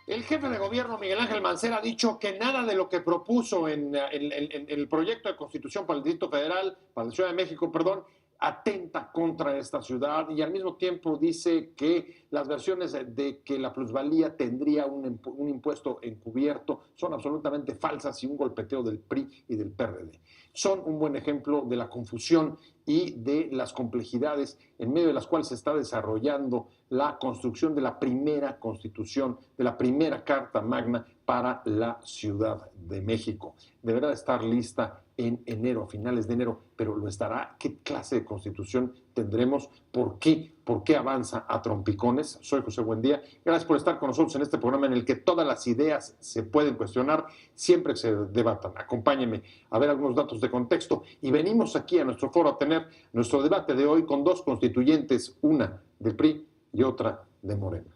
El jefe de gobierno, Miguel Ángel Mancera, ha dicho que nada de lo que propuso en el proyecto de constitución para el Distrito Federal, para la Ciudad de México, perdón, atenta contra esta ciudad y al mismo tiempo dice que las versiones de que la plusvalía tendría un impuesto encubierto son absolutamente falsas y un golpeteo del PRI y del PRD. Son un buen ejemplo de la confusión y de las complejidades en medio de las cuales se está desarrollando la construcción de la primera constitución, de la primera Carta Magna para la Ciudad de México. Deberá estar lista en enero, a finales de enero, pero lo estará. ¿Qué clase de constitución tendremos? ¿Por qué? ¿Por qué avanza a trompicones? Soy José Buendía. Gracias por estar con nosotros en este programa en el que todas las ideas se pueden cuestionar siempre que se debatan. Acompáñenme a ver algunos datos de contexto. Y venimos aquí a nuestro foro a tener nuestro debate de hoy con dos constituyentes, una del PRI y otra de Morena.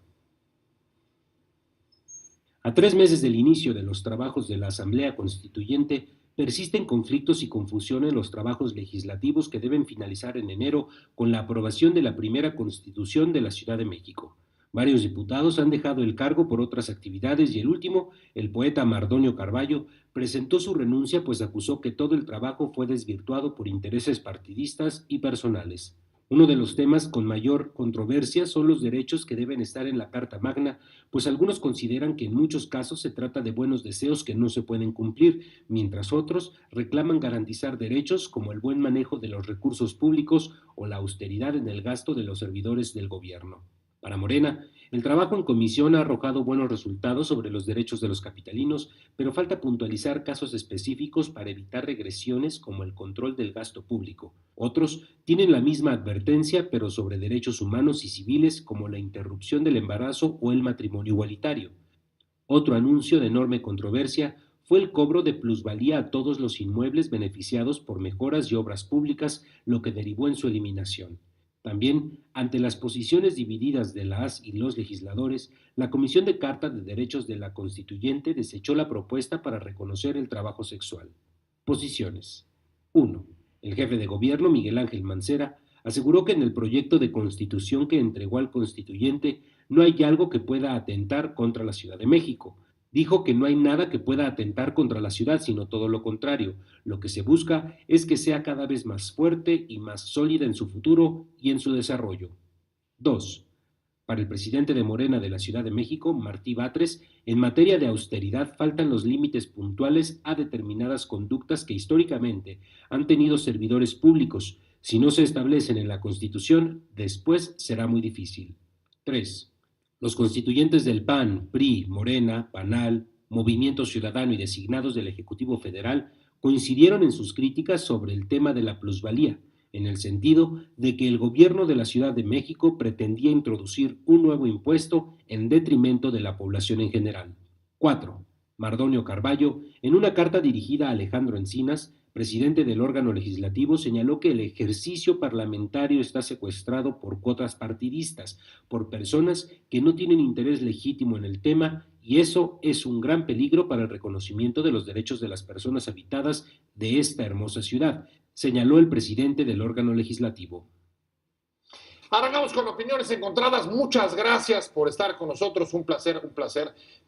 A 3 meses del inicio de los trabajos de la Asamblea Constituyente, persisten conflictos y confusión en los trabajos legislativos que deben finalizar en enero con la aprobación de la primera Constitución de la Ciudad de México. Varios diputados han dejado el cargo por otras actividades y el último, el poeta Mardonio Carballo, presentó su renuncia pues acusó que todo el trabajo fue desvirtuado por intereses partidistas y personales. Uno de los temas con mayor controversia son los derechos que deben estar en la Carta Magna, pues algunos consideran que en muchos casos se trata de buenos deseos que no se pueden cumplir, mientras otros reclaman garantizar derechos como el buen manejo de los recursos públicos o la austeridad en el gasto de los servidores del gobierno. Para Morena, el trabajo en comisión ha arrojado buenos resultados sobre los derechos de los capitalinos, pero falta puntualizar casos específicos para evitar regresiones como el control del gasto público. Otros tienen la misma advertencia, pero sobre derechos humanos y civiles como la interrupción del embarazo o el matrimonio igualitario. Otro anuncio de enorme controversia fue el cobro de plusvalía a todos los inmuebles beneficiados por mejoras y obras públicas, lo que derivó en su eliminación. También, ante las posiciones divididas de las y los legisladores, la Comisión de Carta de Derechos de la Constituyente desechó la propuesta para reconocer el trabajo sexual. Posiciones. 1. El jefe de gobierno, Miguel Ángel Mancera, aseguró que en el proyecto de constitución que entregó al constituyente no hay algo que pueda atentar contra la Ciudad de México. Dijo que no hay nada que pueda atentar contra la ciudad, sino todo lo contrario. Lo que se busca es que sea cada vez más fuerte y más sólida en su futuro y en su desarrollo. 2. Para el presidente de Morena de la Ciudad de México, Martí Batres, en materia de austeridad faltan los límites puntuales a determinadas conductas que históricamente han tenido servidores públicos. Si no se establecen en la Constitución, después será muy difícil. 3. Los constituyentes del PAN, PRI, Morena, PANAL, Movimiento Ciudadano y designados del Ejecutivo Federal coincidieron en sus críticas sobre el tema de la plusvalía, en el sentido de que el gobierno de la Ciudad de México pretendía introducir un nuevo impuesto en detrimento de la población en general. 4. Mardonio Carballo, en una carta dirigida a Alejandro Encinas, presidente del órgano legislativo, señaló que el ejercicio parlamentario está secuestrado por cuotas partidistas, por personas que no tienen interés legítimo en el tema, y eso es un gran peligro para el reconocimiento de los derechos de las personas habitadas de esta hermosa ciudad, señaló el presidente del órgano legislativo. Arrancamos con opiniones encontradas. Muchas gracias por estar con nosotros. Un placer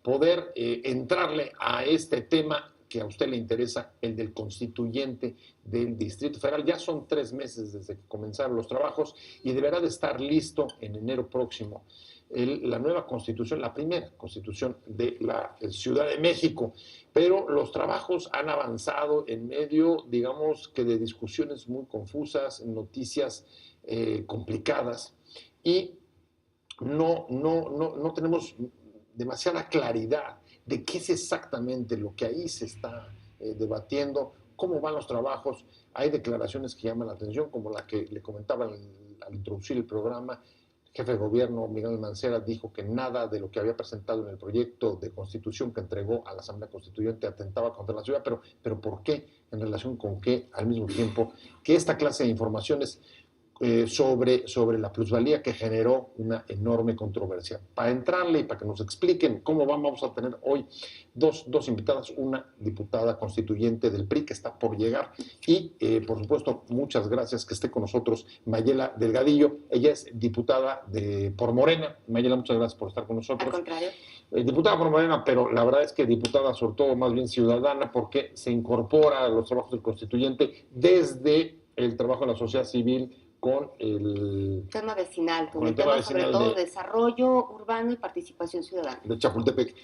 poder entrarle a este tema que a usted le interesa, el del constituyente del Distrito Federal. Ya son 3 meses desde que comenzaron los trabajos y deberá de estar listo en enero próximo la nueva constitución, la primera constitución de la Ciudad de México. Pero los trabajos han avanzado en medio, digamos que de discusiones muy confusas, noticias complicadas y no tenemos demasiada claridad de qué es exactamente lo que ahí se está debatiendo, cómo van los trabajos. Hay declaraciones que llaman la atención, como la que le comentaba al introducir el programa. El jefe de gobierno, Miguel Mancera, dijo que nada de lo que había presentado en el proyecto de constitución que entregó a la Asamblea Constituyente atentaba contra la ciudad, pero ¿por qué? ¿En relación con qué? Al mismo tiempo que esta clase de informaciones sobre la plusvalía que generó una enorme controversia. Para entrarle y para que nos expliquen cómo vamos a tener hoy dos invitadas, una diputada constituyente del PRI que está por llegar y, por supuesto, muchas gracias que esté con nosotros Mayela Delgadillo. Ella es diputada por Morena. Mayela, muchas gracias por estar con nosotros. Al contrario. Diputada por Morena, pero la verdad es que diputada sobre todo más bien ciudadana porque se incorpora a los trabajos del constituyente desde el trabajo de la sociedad civil con el tema vecinal, con el tema sobre todo desarrollo urbano y participación ciudadana. De Chapultepec.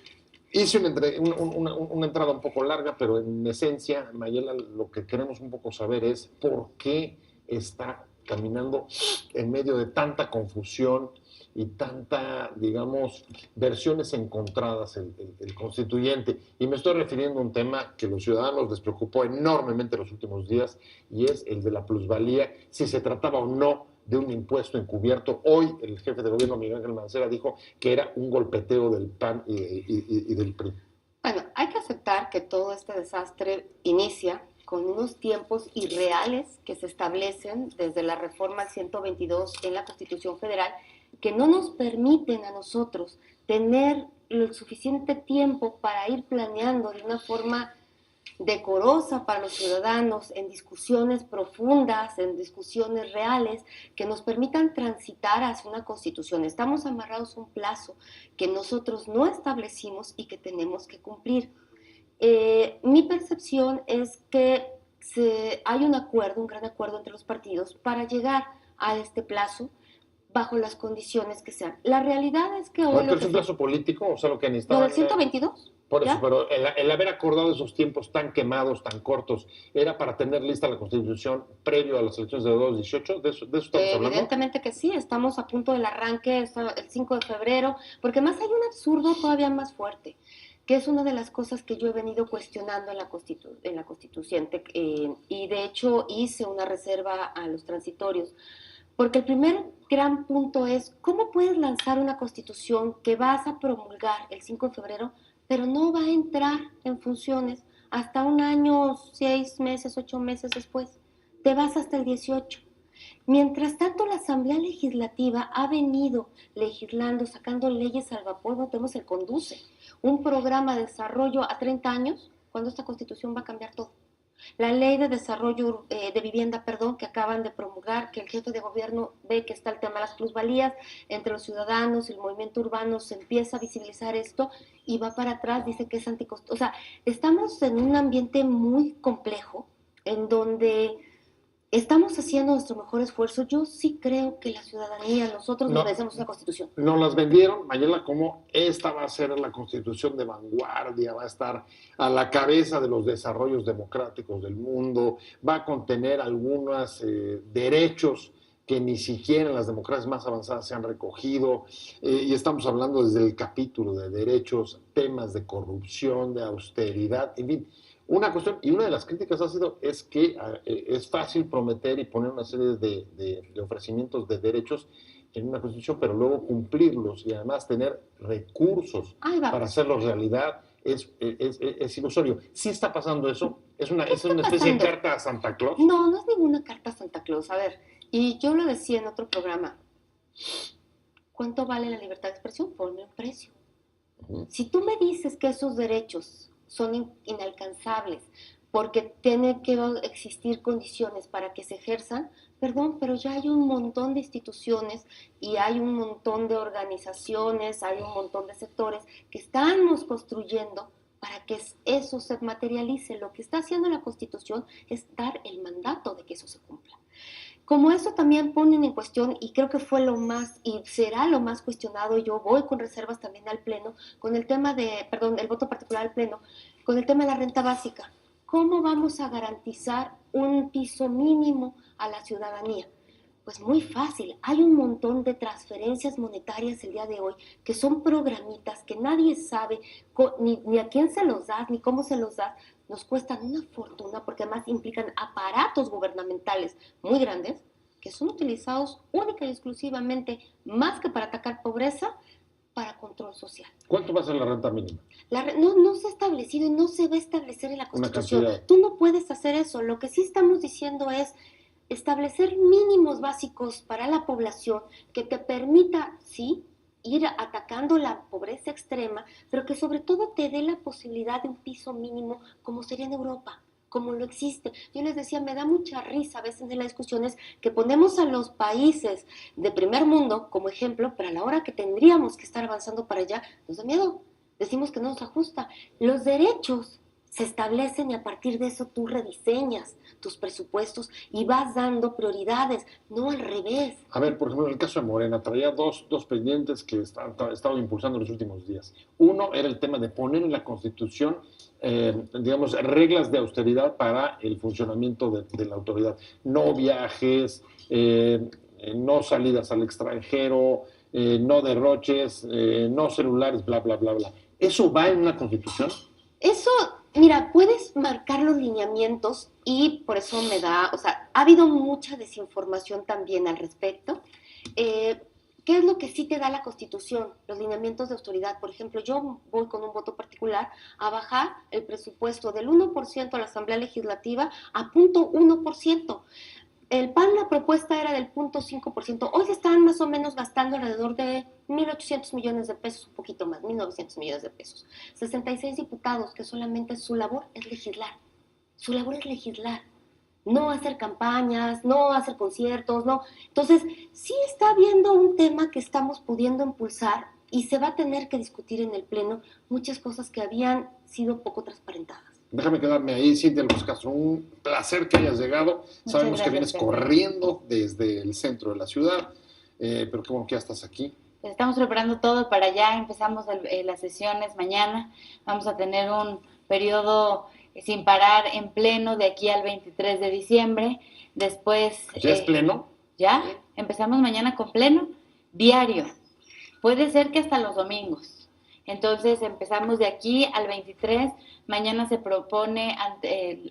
Hice una entrada un poco larga, pero en esencia, Mayela, lo que queremos un poco saber es por qué está caminando en medio de tanta confusión y tanta, digamos, versiones encontradas el constituyente. Y me estoy refiriendo a un tema que a los ciudadanos les preocupó enormemente los últimos días, y es el de la plusvalía, si se trataba o no de un impuesto encubierto. Hoy el jefe de gobierno, Miguel Ángel Mancera, dijo que era un golpeteo del PAN y del PRI. Bueno, hay que aceptar que todo este desastre inicia con unos tiempos irreales que se establecen desde la reforma 122 en la Constitución Federal, que no nos permiten a nosotros tener el suficiente tiempo para ir planeando de una forma decorosa para los ciudadanos, en discusiones profundas, en discusiones reales, que nos permitan transitar hacia una constitución. Estamos amarrados a un plazo que nosotros no establecimos y que tenemos que cumplir. Mi percepción es que hay un gran acuerdo entre los partidos para llegar a este plazo bajo las condiciones que sean. La realidad es que hoy... ¿Pero es un plazo político? O sea, lo que necesitaban... ¿Lo del 122? Por eso, ¿ya? Pero el haber acordado esos tiempos tan quemados, tan cortos, ¿era para tener lista la Constitución previo a las elecciones de 2018? ¿De eso estamos hablando? Evidentemente que sí, estamos a punto del arranque, el 5 de febrero, porque más hay un absurdo todavía más fuerte, que es una de las cosas que yo he venido cuestionando en la Constituyente, y de hecho hice una reserva a los transitorios, porque el primer gran punto es, ¿cómo puedes lanzar una Constitución que vas a promulgar el 5 de febrero, pero no va a entrar en funciones hasta un año, 6 meses, 8 meses después? Te vas hasta el 18. Mientras tanto, la Asamblea Legislativa ha venido legislando, sacando leyes al vapor. No tenemos el CONDUCE, un programa de desarrollo a 30 años, cuando esta Constitución va a cambiar todo. La ley de desarrollo de vivienda, que acaban de promulgar, que el jefe de gobierno ve que está el tema de las plusvalías entre los ciudadanos, el movimiento urbano, se empieza a visibilizar esto y va para atrás, dice que es anticonstitucional. O sea, estamos en un ambiente muy complejo en donde estamos haciendo nuestro mejor esfuerzo. Yo sí creo que la ciudadanía, nosotros nos merecemos una constitución. Nos las vendieron, Mayela, como esta va a ser la constitución de vanguardia, va a estar a la cabeza de los desarrollos democráticos del mundo, va a contener algunos derechos que ni siquiera en las democracias más avanzadas se han recogido, y estamos hablando desde el capítulo de derechos, temas de corrupción, de austeridad, en fin. Una cuestión, y una de las críticas es que es fácil prometer y poner una serie de ofrecimientos de derechos en una constitución, pero luego cumplirlos y además tener recursos para hacerlos realidad es ilusorio. ¿Sí está pasando eso? ¿Es una especie de carta a Santa Claus? No, no es ninguna carta a Santa Claus. A ver, y yo lo decía en otro programa, ¿cuánto vale la libertad de expresión? Ponme un precio. Si tú me dices que esos derechos son inalcanzables porque tienen que existir condiciones para que se ejerzan, perdón, pero ya hay un montón de instituciones y hay un montón de organizaciones, hay un montón de sectores que estamos construyendo para que eso se materialice. Lo que está haciendo la Constitución es dar el mandato de que eso se cumpla. Como eso también ponen en cuestión, y creo que fue lo más, y será lo más cuestionado, yo voy con reservas también al Pleno, con el tema el voto particular al Pleno, con el tema de la renta básica. ¿Cómo vamos a garantizar un piso mínimo a la ciudadanía? Pues muy fácil, hay un montón de transferencias monetarias el día de hoy, que son programitas que nadie sabe ni a quién se los das, ni cómo se los das. Nos cuestan una fortuna porque además implican aparatos gubernamentales muy grandes que son utilizados única y exclusivamente, más que para atacar pobreza, para control social. ¿Cuánto va a ser la renta mínima? No se ha establecido y no se va a establecer en la Constitución. Tú no puedes hacer eso. Lo que sí estamos diciendo es, establecer mínimos básicos para la población que te permita, sí, ir atacando la pobreza extrema, pero que sobre todo te dé la posibilidad de un piso mínimo como sería en Europa, como lo existe. Yo les decía, me da mucha risa a veces en las discusiones que ponemos a los países de primer mundo como ejemplo, pero a la hora que tendríamos que estar avanzando para allá, nos da miedo. Decimos que no nos ajusta. Los derechos se establecen y a partir de eso tú rediseñas tus presupuestos y vas dando prioridades, no al revés. A ver, por ejemplo, en el caso de Morena, traía dos pendientes que estaba impulsando en los últimos días. Uno era el tema de poner en la Constitución, digamos, reglas de austeridad para el funcionamiento de la autoridad. No viajes, no salidas al extranjero, no derroches, no celulares, bla, bla, bla, bla. ¿Eso va en una Constitución? Eso, mira, puedes marcar los lineamientos y por eso me da, o sea, ha habido mucha desinformación también al respecto. ¿Qué es lo que sí te da la Constitución? Los lineamientos de autoridad. Por ejemplo, yo voy con un voto particular a bajar el presupuesto del 1% a la Asamblea Legislativa a 0.1%. El PAN, la propuesta era del 0.5%. Hoy se están más o menos gastando alrededor de 1.800 millones de pesos, un poquito más, 1.900 millones de pesos. 66 diputados que solamente su labor es legislar. Su labor es legislar. No hacer campañas, no hacer conciertos, no. Entonces, sí está habiendo un tema que estamos pudiendo impulsar y se va a tener que discutir en el Pleno muchas cosas que habían sido poco transparentadas. Déjame quedarme ahí, Cintia López Castro. Un placer que hayas llegado. Sabemos que vienes corriendo desde el centro de la ciudad, pero qué bueno que ya estás aquí. Estamos preparando todo para allá. Empezamos las sesiones mañana. Vamos a tener un periodo sin parar en pleno de aquí al 23 de diciembre. Después... ¿Ya es pleno? Ya, empezamos mañana con pleno diario. Puede ser que hasta los domingos. Entonces empezamos de aquí al 23, mañana se propone,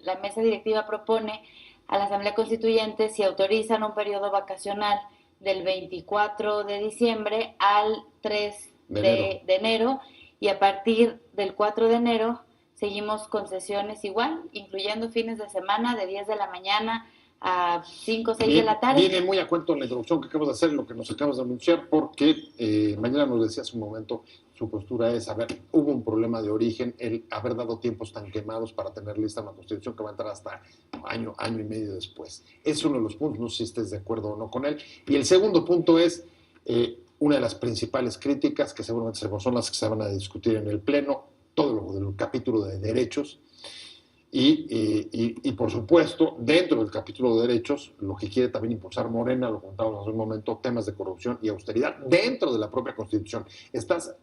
la mesa directiva propone a la Asamblea Constituyente si autorizan un periodo vacacional del 24 de diciembre al 3 de enero y a partir del 4 de enero seguimos con sesiones igual, incluyendo fines de semana de 10 de la mañana a 5 o 6 de la tarde. Viene muy a cuento la introducción que acabas de hacer, lo que nos acabas de anunciar, porque mañana nos decía hace un momento, su postura es, a ver, hubo un problema de origen, el haber dado tiempos tan quemados para tener lista una constitución que va a entrar hasta año y medio después. Es uno de los puntos, no sé si estés de acuerdo o no con él. Y el segundo punto es, una de las principales críticas, que seguramente son las que se van a discutir en el Pleno, todo lo del capítulo de derechos, y por supuesto, dentro del capítulo de derechos, lo que quiere también impulsar Morena, lo contábamos hace un momento, temas de corrupción y austeridad dentro de la propia Constitución. ¿Estás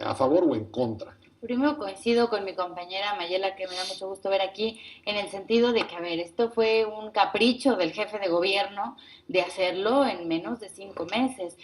a favor o en contra? Primero coincido con mi compañera Mayela, que me da mucho gusto ver aquí, en el sentido de que, a ver, esto fue un capricho del jefe de gobierno de hacerlo en menos de 5 meses.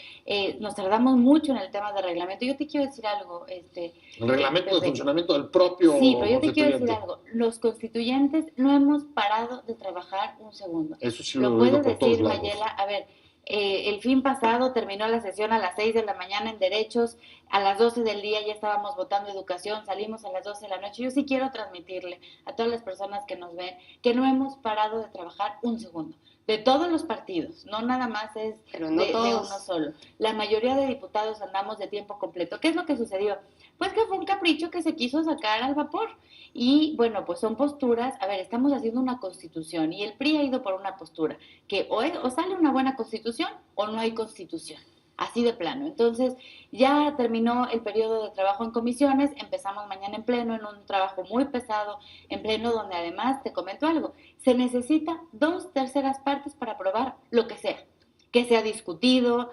Nos tardamos mucho en el tema de reglamento. Yo te quiero decir algo. El reglamento de funcionamiento del propio Sí, pero yo te quiero decir algo. Los constituyentes no hemos parado de trabajar un segundo. Eso sí lo puede decir Mayela. A ver, el fin pasado terminó la sesión a las 6 de la mañana en derechos, a las 12 del día ya estábamos votando educación, salimos a las 12 de la noche. Yo sí quiero transmitirle a todas las personas que nos ven que no hemos parado de trabajar un segundo. De todos los partidos, no nada más es pero no de uno solo. La mayoría de diputados andamos de tiempo completo. ¿Qué es lo que sucedió? Pues que fue un capricho que se quiso sacar al vapor. Y bueno, pues son posturas. A ver, estamos haciendo una constitución y el PRI ha ido por una postura que o sale una buena constitución o no hay constitución. Así de plano. Entonces, ya terminó el periodo de trabajo en comisiones, empezamos mañana en pleno, en un trabajo muy pesado, en pleno, donde además, te comento algo, se necesita 2/3 partes para aprobar lo que sea discutido.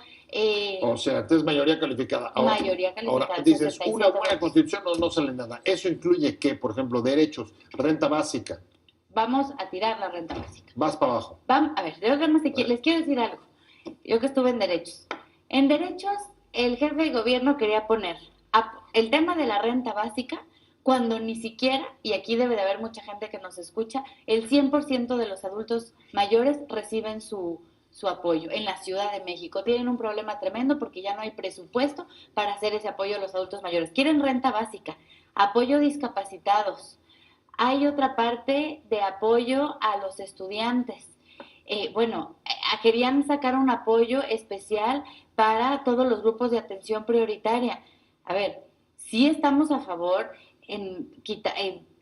O sea, es mayoría calificada. Mayoría calificada. Ahora dices, una buena constitución no sale nada. Eso incluye que, por ejemplo, derechos, renta básica. Vamos a tirar la renta básica. Vas para abajo. A ver, les quiero decir algo. Yo que estuve en derechos. En derechos, el jefe de gobierno quería poner el tema de la renta básica cuando ni siquiera, y aquí debe de haber mucha gente que nos escucha, el 100% de los adultos mayores reciben su apoyo en la Ciudad de México. Tienen un problema tremendo porque ya no hay presupuesto para hacer ese apoyo a los adultos mayores. Quieren renta básica, apoyo a discapacitados. Hay otra parte de apoyo a los estudiantes. querían sacar un apoyo especial para todos los grupos de atención prioritaria. A ver, sí estamos a favor en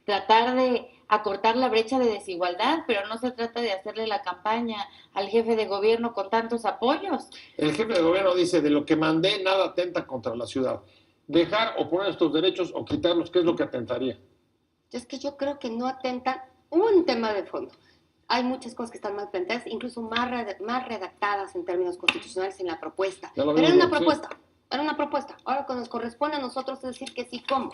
tratar de acortar la brecha de desigualdad, pero no se trata de hacerle la campaña al jefe de gobierno con tantos apoyos. El jefe de gobierno dice, de lo que mandé, nada atenta contra la ciudad. Dejar o poner estos derechos o quitarlos, ¿qué es lo que atentaría? Es que yo creo que no atentan un tema de fondo. Hay muchas cosas que están mal planteadas, incluso más redactadas en términos constitucionales en la propuesta. Pero era una propuesta, era una propuesta. Ahora lo que nos corresponde a nosotros es decir que sí, ¿cómo?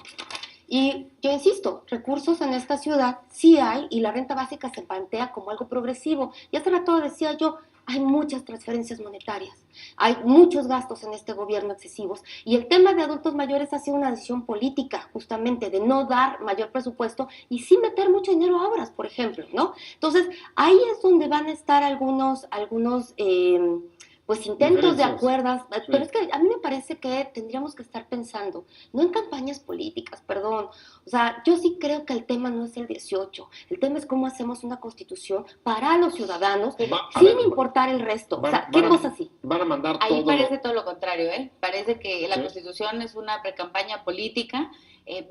Y yo insisto, recursos en esta ciudad sí hay, y la renta básica se plantea como algo progresivo. Y hace rato decía yo, hay muchas transferencias monetarias, hay muchos gastos en este gobierno excesivos, y el tema de adultos mayores ha sido una decisión política, justamente, de no dar mayor presupuesto y sí meter mucho dinero a obras, por ejemplo, ¿no? Entonces, ahí es donde van a estar algunos pues intentos de acuerdos, sí. Pero es que a mí me parece que tendríamos que estar pensando, no en campañas políticas, perdón, o sea, yo sí creo que el tema no es el 18, el tema es cómo hacemos una constitución para los ciudadanos, sin importar el resto, o sea, ¿qué cosa así? Van a mandar todo. Ahí parece todo lo contrario, parece que la constitución es una precampaña política,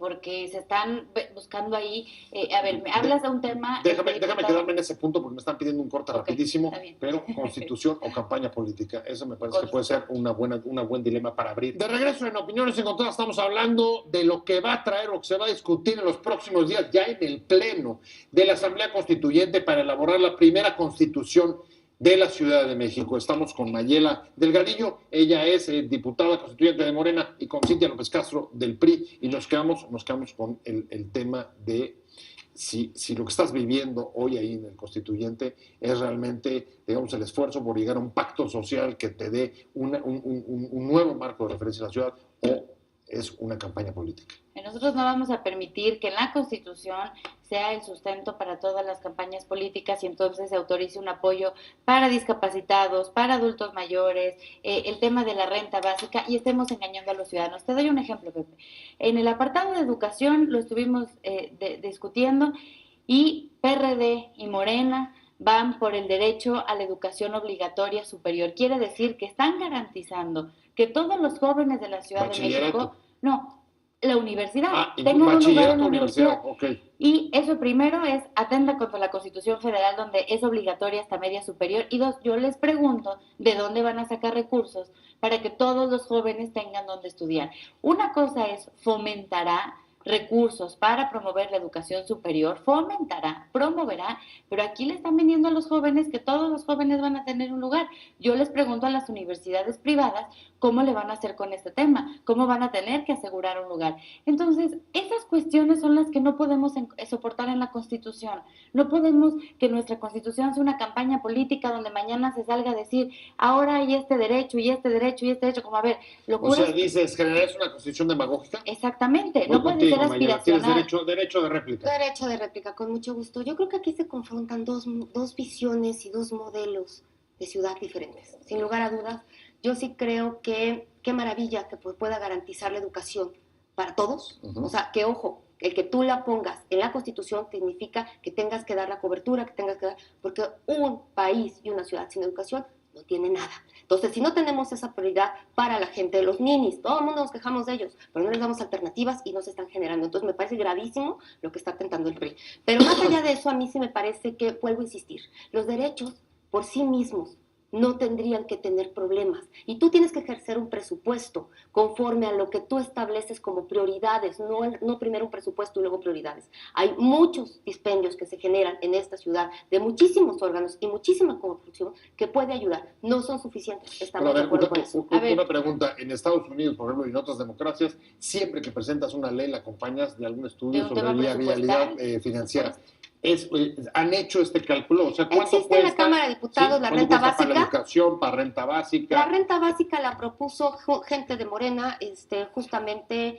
porque se están buscando ahí, a ver, me hablas de un tema... Déjame quedarme en ese punto porque me están pidiendo un corte rapidísimo, pero constitución o campaña política, eso me parece que puede ser un buen dilema para abrir. De regreso en Opiniones Encontradas estamos hablando de lo que va a traer o que se va a discutir en los próximos días, ya en el pleno de la Asamblea Constituyente para elaborar la primera constitución de la Ciudad de México. Estamos con Mayela Delgadillo, ella es diputada constituyente de Morena, y con Cintia López Castro del PRI, y nos quedamos con el tema de si lo que estás viviendo hoy ahí en el constituyente es realmente, digamos, el esfuerzo por llegar a un pacto social que te dé un nuevo marco de referencia a la ciudad, o es una campaña política. Nosotros no vamos a permitir que en la Constitución sea el sustento para todas las campañas políticas y entonces se autorice un apoyo para discapacitados, para adultos mayores, el tema de la renta básica, y estemos engañando a los ciudadanos. Te doy un ejemplo, Pepe. En el apartado de educación lo estuvimos discutiendo, y PRD y Morena van por el derecho a la educación obligatoria superior. Quiere decir que están garantizando que todos los jóvenes de la Ciudad de México, la universidad, tengan un lugar en la universidad. Okay. Y eso primero es atenta contra la Constitución Federal, donde es obligatoria hasta media superior. Y dos, yo les pregunto de dónde van a sacar recursos para que todos los jóvenes tengan donde estudiar. Una cosa es fomentará recursos para promover la educación superior, promoverá, pero aquí le están vendiendo a los jóvenes que todos los jóvenes van a tener un lugar. Yo les pregunto a las universidades privadas cómo le van a hacer con este tema, cómo van a tener que asegurar un lugar. Entonces, esas cuestiones son las que no podemos soportar en la Constitución. No podemos que nuestra Constitución sea una campaña política donde mañana se salga a decir, ahora hay este derecho y este derecho y este derecho, como a ver, locuras. O sea, dices, generar una Constitución demagógica. Exactamente, no puede ser aspiracional. Tienes derecho de réplica. Derecho de réplica, con mucho gusto. Yo creo que aquí se confrontan dos visiones y dos modelos de ciudad diferentes. Sin lugar a dudas, yo sí creo que qué maravilla que pueda garantizar la educación para todos. O sea, que ojo, el que tú la pongas en la Constitución significa que tengas que dar la cobertura, porque un país y una ciudad sin educación no tiene nada. Entonces, si no tenemos esa prioridad para la gente de los ninis, todo el mundo nos quejamos de ellos, pero no les damos alternativas y no se están generando. Entonces, me parece gravísimo lo que está tentando el PRI. Pero más allá de eso, a mí sí me parece que, vuelvo a insistir, los derechos por sí mismos no tendrían que tener problemas. Y tú tienes que ejercer un presupuesto conforme a lo que tú estableces como prioridades, no primero un presupuesto y luego prioridades. Hay muchos dispendios que se generan en esta ciudad de muchísimos órganos y muchísima corrupción que puede ayudar. No son suficientes. Estamos de acuerdo con eso. Una pregunta. En Estados Unidos, por ejemplo, y en otras democracias, siempre que presentas una ley la acompañas de algún estudio sobre viabilidad financiera. ¿Han hecho este cálculo? O sea, ¿cuánto existe cuesta, en la Cámara de Diputados la renta básica? Para la educación, para renta básica. La renta básica la propuso gente de Morena, justamente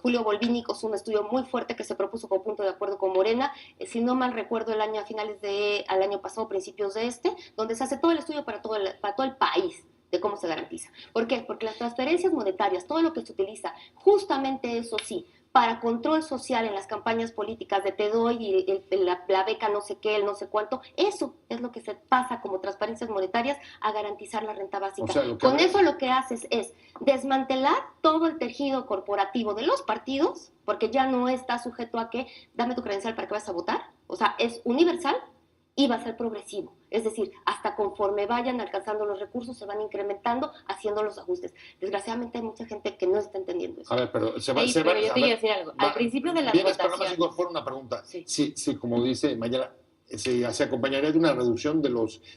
Julio Volvini hizo un estudio muy fuerte que se propuso como punto de acuerdo con Morena, si no mal recuerdo al año pasado, principios de donde se hace todo el estudio para todo el país de cómo se garantiza. ¿Por qué? Porque las transferencias monetarias, todo lo que se utiliza, justamente eso sí, para control social en las campañas políticas de te doy y la beca no sé qué, el no sé cuánto, eso es lo que se pasa como transparencias monetarias a garantizar la renta básica. O sea, Con eso lo que haces es desmantelar todo el tejido corporativo de los partidos, porque ya no está sujeto a que dame tu credencial para que vayas a votar, o sea, es universal y va a ser progresivo. Es decir, hasta conforme vayan alcanzando los recursos, se van incrementando, haciendo los ajustes. Desgraciadamente hay mucha gente que no está entendiendo eso. A ver, pero se va, Yo te quiero decir algo. Al principio de la votación... Pero fuera una pregunta. Sí. Sí, como dice Mayela, ¿se acompañaría de una reducción de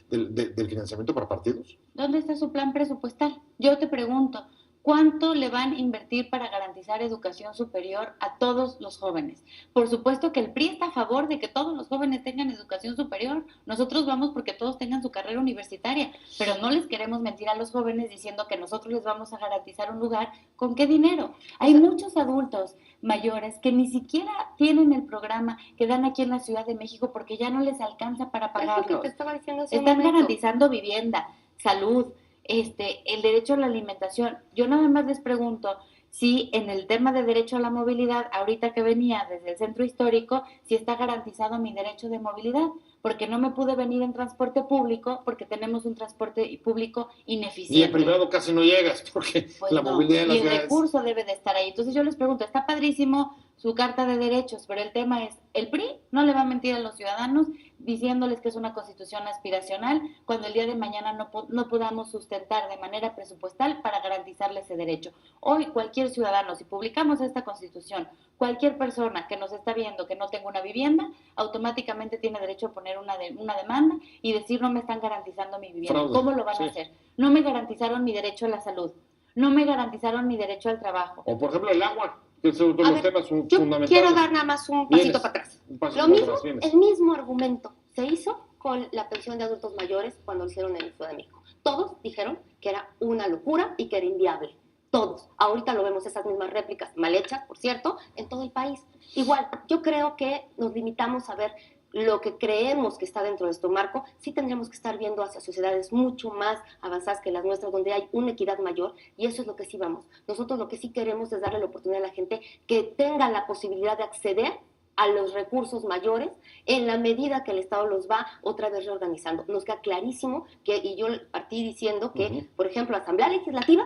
del financiamiento para partidos? ¿Dónde está su plan presupuestal? Yo te pregunto, ¿cuánto le van a invertir para garantizar educación superior a todos los jóvenes? Por supuesto que el PRI está a favor de que todos los jóvenes tengan educación superior. Nosotros vamos porque todos tengan su carrera universitaria, pero no les queremos mentir a los jóvenes diciendo que nosotros les vamos a garantizar un lugar. ¿Con qué dinero? Hay muchos adultos mayores que ni siquiera tienen el programa que dan aquí en la Ciudad de México porque ya no les alcanza para pagarlo. Es lo que te estaba diciendo hace un Están momento. garantizando vivienda, salud, el derecho a la alimentación. Yo nada más les pregunto si en el tema de derecho a la movilidad, ahorita que venía desde el centro histórico, si está garantizado mi derecho de movilidad, porque no me pude venir en transporte público porque tenemos un transporte público ineficiente. Y en privado casi no llegas porque Pues la no, movilidad de las y el ciudades... recurso debe de estar ahí. Entonces yo les pregunto, está padrísimo su carta de derechos, pero el tema es, el PRI no le va a mentir a los ciudadanos diciéndoles que es una constitución aspiracional cuando el día de mañana no podamos sustentar de manera presupuestal para garantizarle ese derecho. Hoy cualquier ciudadano, si publicamos esta constitución, cualquier persona que nos está viendo que no tenga una vivienda, automáticamente tiene derecho a poner una demanda y decir no me están garantizando mi vivienda. Fraude. ¿Cómo lo van a hacer? No me garantizaron mi derecho a la salud, no me garantizaron mi derecho al trabajo. O por ejemplo el agua, que son todos los temas Yo fundamentales. quiero dar nada más un pasito para atrás. Un pasito Lo para mismo, atrás, vienes. el mismo argumento se hizo con la pensión de adultos mayores cuando lo hicieron en la Ciudad de México. Todos dijeron que era una locura y que era inviable. Todos. Ahorita lo vemos, esas mismas réplicas, mal hechas, por cierto, en todo el país. Igual, yo creo que nos limitamos a ver lo que creemos que está dentro de nuestro marco. Sí tendríamos que estar viendo hacia sociedades mucho más avanzadas que las nuestras, donde hay una equidad mayor, y eso es lo que sí vamos. Nosotros lo que sí queremos es darle la oportunidad a la gente que tenga la posibilidad de acceder a los recursos mayores en la medida que el Estado los va otra vez reorganizando. Nos queda clarísimo que, y yo partí diciendo que, por ejemplo, la Asamblea Legislativa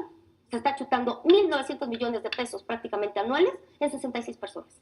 se está chutando 1.900 millones de pesos prácticamente anuales en 66 personas.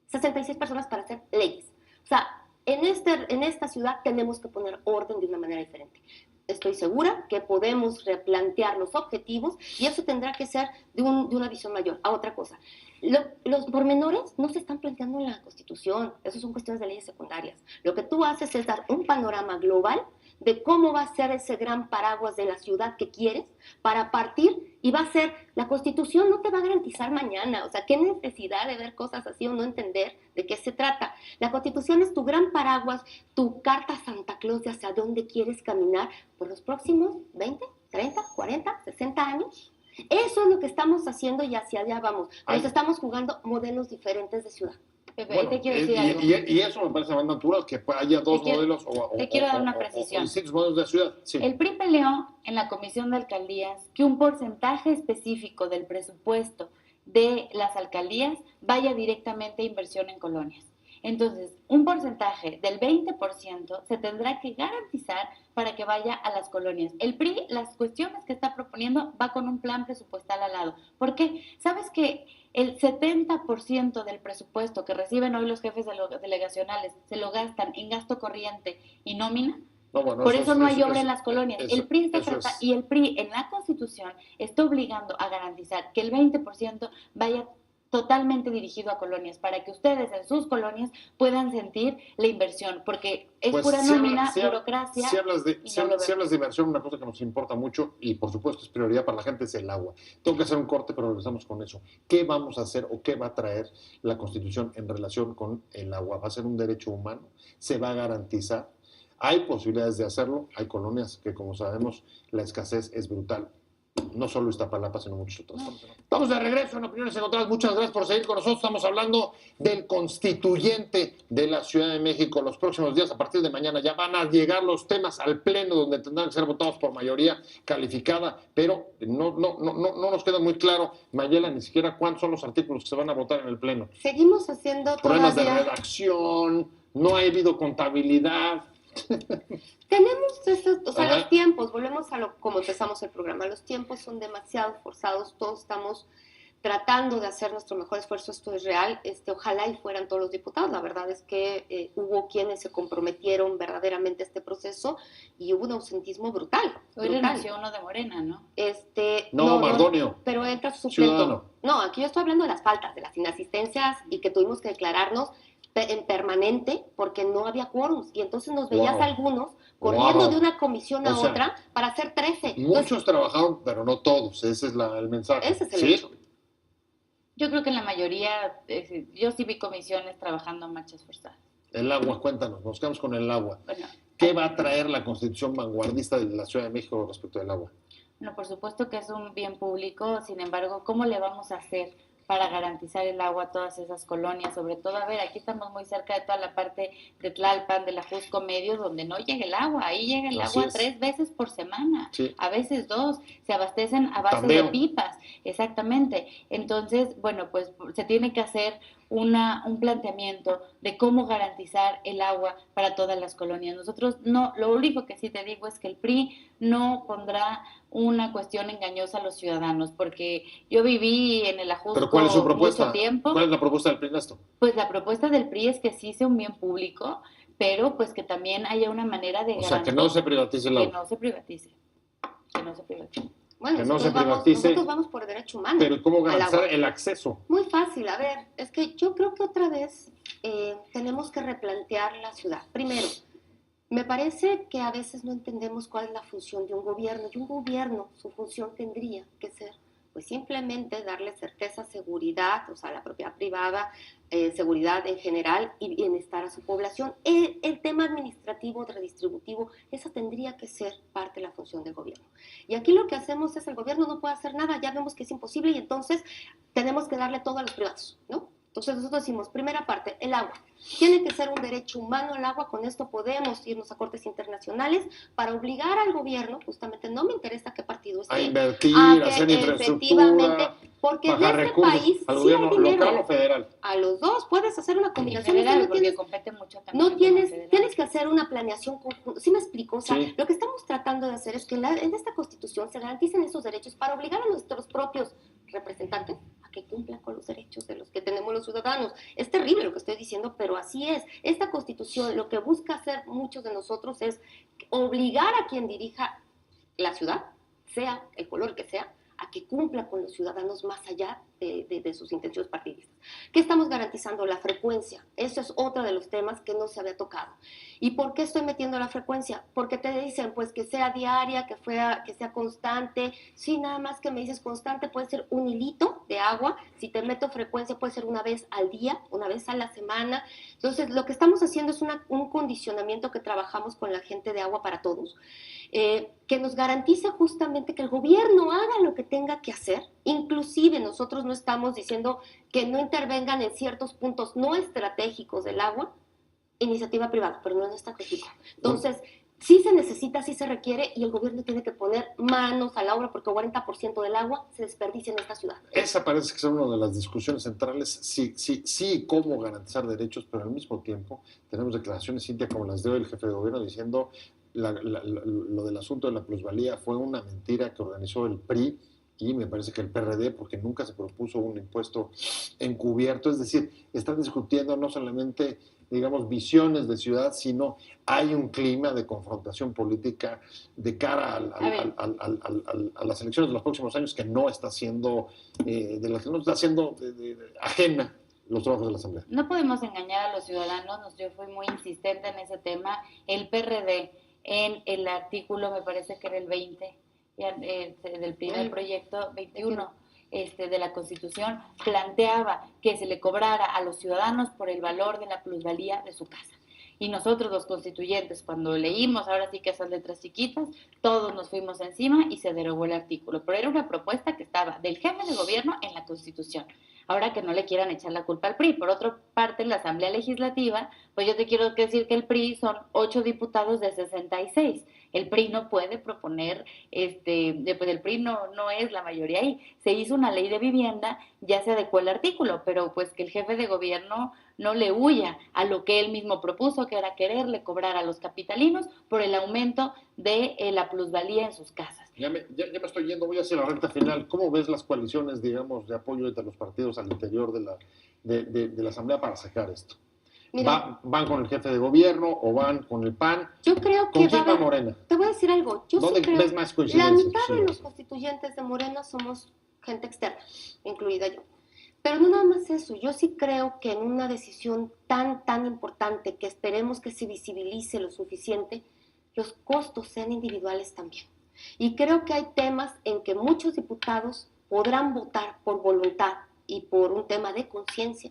66 personas para hacer leyes. O sea, en esta ciudad tenemos que poner orden de una manera diferente. Estoy segura que podemos replantear los objetivos y eso tendrá que ser de una visión mayor. A otra cosa, los pormenores no se están planteando en la Constitución, eso son cuestiones de leyes secundarias. Lo que tú haces es dar un panorama global de cómo va a ser ese gran paraguas de la ciudad que quieres para partir, y va a ser, la Constitución no te va a garantizar mañana, o sea, qué necesidad de ver cosas así o no entender de qué se trata. La Constitución es tu gran paraguas, tu carta Santa Claus de hacia dónde quieres caminar por los próximos 20, 30, 40, 60 años. Eso es lo que estamos haciendo y hacia allá vamos. Nos estamos jugando modelos diferentes de ciudad. Pepe, Bueno, te quiero decir algo. y eso me parece más natural, que haya dos modelos te quiero dar una precisión. o distintos modelos de la ciudad. Sí. El PRI peleó en la Comisión de Alcaldías que un porcentaje específico del presupuesto de las alcaldías vaya directamente a inversión en colonias. Entonces, un porcentaje del 20% se tendrá que garantizar para que vaya a las colonias. El PRI, las cuestiones que está proponiendo, va con un plan presupuestal al lado. ¿Por qué? ¿Sabes que el 70% del presupuesto que reciben hoy los jefes delegacionales se lo gastan en gasto corriente y nómina? No, bueno, Por eso no hay obra en las colonias. El PRI es... y el PRI en la Constitución está obligando a garantizar que el 20% vaya totalmente dirigido a colonias, para que ustedes en sus colonias puedan sentir la inversión, porque es pues, pura nómina, burocracia. Si hablas de inversión, una cosa que nos importa mucho y por supuesto es prioridad para la gente es el agua. Tengo que hacer un corte, pero regresamos con eso. ¿Qué vamos a hacer o qué va a traer la Constitución en relación con el agua? ¿Va a ser un derecho humano? ¿Se va a garantizar? Hay posibilidades de hacerlo. Hay colonias que, como sabemos, la escasez es brutal. No solo Iztapalapa, sino muchos otros. Estamos de regreso en Opiniones Encontradas. Muchas gracias por seguir con nosotros. Estamos hablando del constituyente de la Ciudad de México. Los próximos días, a partir de mañana, ya van a llegar los temas al Pleno, donde tendrán que ser votados por mayoría calificada, pero no nos queda muy claro, Mayela, ni siquiera cuántos son los artículos que se van a votar en el Pleno. Seguimos haciendo Problemas de todavía... redacción, no ha habido contabilidad. Tenemos estos, o sea, Ajá. los tiempos, volvemos a lo como empezamos el programa, los tiempos son demasiado forzados, todos estamos tratando de hacer nuestro mejor esfuerzo, esto es real, ojalá y fueran todos los diputados, la verdad es que hubo quienes se comprometieron verdaderamente a este proceso y hubo un ausentismo brutal. Hoy renunció uno de Morena, ¿no? No, Mardonio. Pero entra su suplente. Ciudadano. No, aquí yo estoy hablando de las faltas, de las inasistencias y que tuvimos que declararnos en permanente porque no había quórums y entonces nos veías Wow. algunos corriendo Wow. de una comisión a O sea, otra para hacer 13. Muchos trabajaron, pero no todos. Ese es el mensaje. Ese es el ¿Sí? hecho. Yo creo que en la mayoría, yo sí vi comisiones trabajando a marchas forzadas. El agua, cuéntanos, nos quedamos con el agua. Bueno, ¿Qué va a traer la constitución vanguardista de la Ciudad de México respecto del agua? bueno, por supuesto que es un bien público, sin embargo, ¿cómo le vamos a hacer para garantizar el agua a todas esas colonias? Sobre todo, a ver, aquí estamos muy cerca de toda la parte de Tlalpan, de la Jusco Medio, donde no llega el agua. Ahí llega el Así agua es. 3 veces por semana, Sí. a veces 2. Se abastecen a base Tandeo. de pipas, exactamente. Entonces, bueno, pues se tiene que hacer un planteamiento de cómo garantizar el agua para todas las colonias. Nosotros no, lo único que sí te digo es que el PRI no pondrá una cuestión engañosa a los ciudadanos, porque yo viví en el Ajusco ¿Pero cuál es su propuesta? mucho tiempo. ¿Cuál es la propuesta del PRI en esto? Pues la propuesta del PRI es que sí sea un bien público, pero pues que también haya una manera de O sea, que no se privatice el que agua. no se privatice. Que no se privatice. Bueno, Que no se nosotros privatice. vamos por derecho humano. Pero ¿cómo al garantizar agua. el acceso? Muy fácil, a ver, es que yo creo que otra vez tenemos que replantear la ciudad. Primero, me parece que a veces no entendemos cuál es la función de un gobierno. Y un gobierno, su función tendría que ser, pues simplemente darle certeza, seguridad, o sea, la propiedad privada, seguridad en general y bienestar a su población. El tema administrativo, redistributivo, esa tendría que ser parte de la función del gobierno. Y aquí lo que hacemos es, el gobierno no puede hacer nada, ya vemos que es imposible y entonces tenemos que darle todo a los privados, ¿no? Entonces nosotros decimos, primera parte, el agua. Tiene que ser un derecho humano el agua, con esto podemos irnos a cortes internacionales para obligar al gobierno, justamente no me interesa qué partido esté, A invertir, a a que hacer efectivamente, infraestructura, porque en bajar este recursos país al sí gobierno hay dinero. local o federal. A los dos puedes hacer una En combinación. general, no porque tienes, compete mucho también. no el tienes, tema federal. tienes que hacer una planeación conjunta. ¿Sí me explico? O sea, Sí. lo que estamos tratando de hacer es que en esta Constitución se garanticen esos derechos para obligar a nuestros propios representantes a que cumplan con los derechos de los que tenemos los ciudadanos. Es terrible lo que estoy diciendo, pero así es. Esta Constitución lo que busca hacer muchos de nosotros es obligar a quien dirija la ciudad, sea el color que sea, a que cumpla con los ciudadanos más allá de sus intenciones partidistas. ¿Qué estamos garantizando? La frecuencia. Eso es otro de los temas que no se había tocado. ¿Y por qué estoy metiendo la frecuencia? Porque te dicen, pues, que sea diaria, que sea constante. Sí, nada más que me dices constante, puede ser un hilito de agua. Si te meto frecuencia, puede ser una vez al día, una vez a la semana. Entonces, lo que estamos haciendo es un condicionamiento que trabajamos con la gente de Agua para Todos, que nos garantiza justamente que el gobierno haga lo que tenga que hacer. Inclusive nosotros no estamos diciendo que no intervengan en ciertos puntos no estratégicos del agua, iniciativa privada, pero no es estratégico. Entonces, sí se necesita, sí se requiere, y el gobierno tiene que poner manos a la obra porque el 40% del agua se desperdicia en esta ciudad. Esa parece que es una de las discusiones centrales, sí, cómo garantizar derechos, pero al mismo tiempo tenemos declaraciones, Cintia, como las de hoy el jefe de gobierno diciendo lo del asunto de la plusvalía fue una mentira que organizó el PRI y me parece que el PRD, porque nunca se propuso un impuesto encubierto, es decir, están discutiendo no solamente, digamos, visiones de ciudad, sino hay un clima de confrontación política de cara a las elecciones de los próximos años que no está siendo, ajena los trabajos de la Asamblea. No podemos engañar a los ciudadanos, yo fui muy insistente en ese tema. El PRD, en el artículo, me parece que era el 20, del primer proyecto 21 de la Constitución, planteaba que se le cobrara a los ciudadanos por el valor de la plusvalía de su casa. Y nosotros los constituyentes, cuando leímos ahora sí que esas letras chiquitas, todos nos fuimos encima y se derogó el artículo. Pero era una propuesta que estaba del jefe de gobierno en la Constitución. Ahora que no le quieran echar la culpa al PRI. Por otra parte, en la Asamblea Legislativa, pues yo te quiero decir que el PRI son 8 diputados de 66. El PRI no puede proponer, pues el PRI no es la mayoría ahí. Se hizo una ley de vivienda, ya se adecuó el artículo, pero pues que el jefe de gobierno no le huya a lo que él mismo propuso, que era quererle cobrar a los capitalinos por el aumento de la plusvalía en sus casas. Ya me estoy yendo, voy hacia la recta final. ¿Cómo ves las coaliciones, digamos, de apoyo entre los partidos al interior de la Asamblea para sacar esto? Mira, ¿Van con el jefe de gobierno o van con el PAN? yo creo que ¿Con quién va Morena? Te voy a decir algo. Yo ¿Dónde sí creo, ves más la coincidencias? mitad de los constituyentes de Morena somos gente externa, incluida yo. Pero no nada más eso, yo sí creo que en una decisión tan importante, que esperemos que se visibilice lo suficiente, los costos sean individuales también. Y creo que hay temas en que muchos diputados podrán votar por voluntad y por un tema de conciencia,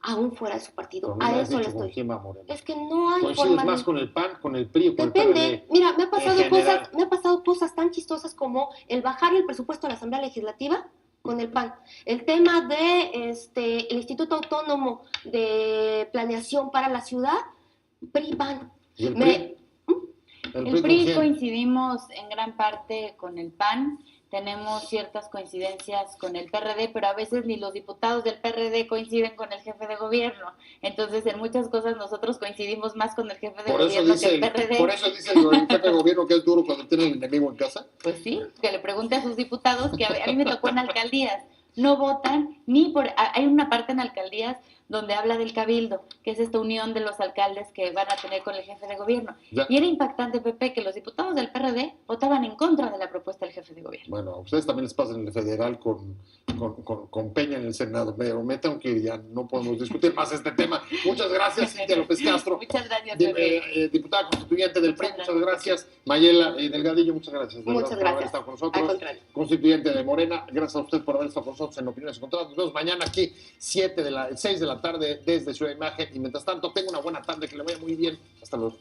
aún fuera de su partido. Pero no A me has eso le dicho con estoy. quién va Morena. Es que no hay ¿Coincides forma más de... con el PAN, con el PRI o con el Depende. PRD? Mira, me general. ha pasado cosas tan chistosas como el bajar el presupuesto a la Asamblea Legislativa con el PAN. El tema de el Instituto Autónomo de Planeación para la Ciudad, PRI-PAN. ¿Y el PRI? El PRI coincidimos en gran parte con el PAN, tenemos ciertas coincidencias con el PRD, pero a veces ni los diputados del PRD coinciden con el jefe de gobierno. Entonces, en muchas cosas nosotros coincidimos más con el jefe de gobierno que el PRD. Por eso dice el jefe de gobierno que es duro cuando tiene el enemigo en casa. Pues sí, que le pregunte a sus diputados, que a mí me tocó en alcaldías. No votan ni por... Hay una parte en alcaldías donde habla del cabildo, que es esta unión de los alcaldes que van a tener con el jefe de gobierno. Ya. Y era impactante, Pepe, que los diputados del PRD votaban en contra de la propuesta del jefe de gobierno. Bueno, a ustedes también les pasa en el federal con Peña en el Senado. Me tengo que ir, ya no podemos discutir más este tema. Muchas gracias, Cintia López Castro. Muchas gracias, Pepe. Diputada constituyente del PRI, muchas gracias. Mayela Delgadillo, muchas gracias. Muchas Por gracias. haber estado con Al nosotros. contrario. Constituyente de Morena, gracias a usted por haber estado con nosotros en Opiniones Encontradas. Nos vemos mañana aquí, 6 de la tarde, desde Ciudad de Imagen. Y mientras tanto, tenga una buena tarde, que le vaya muy bien. Hasta luego.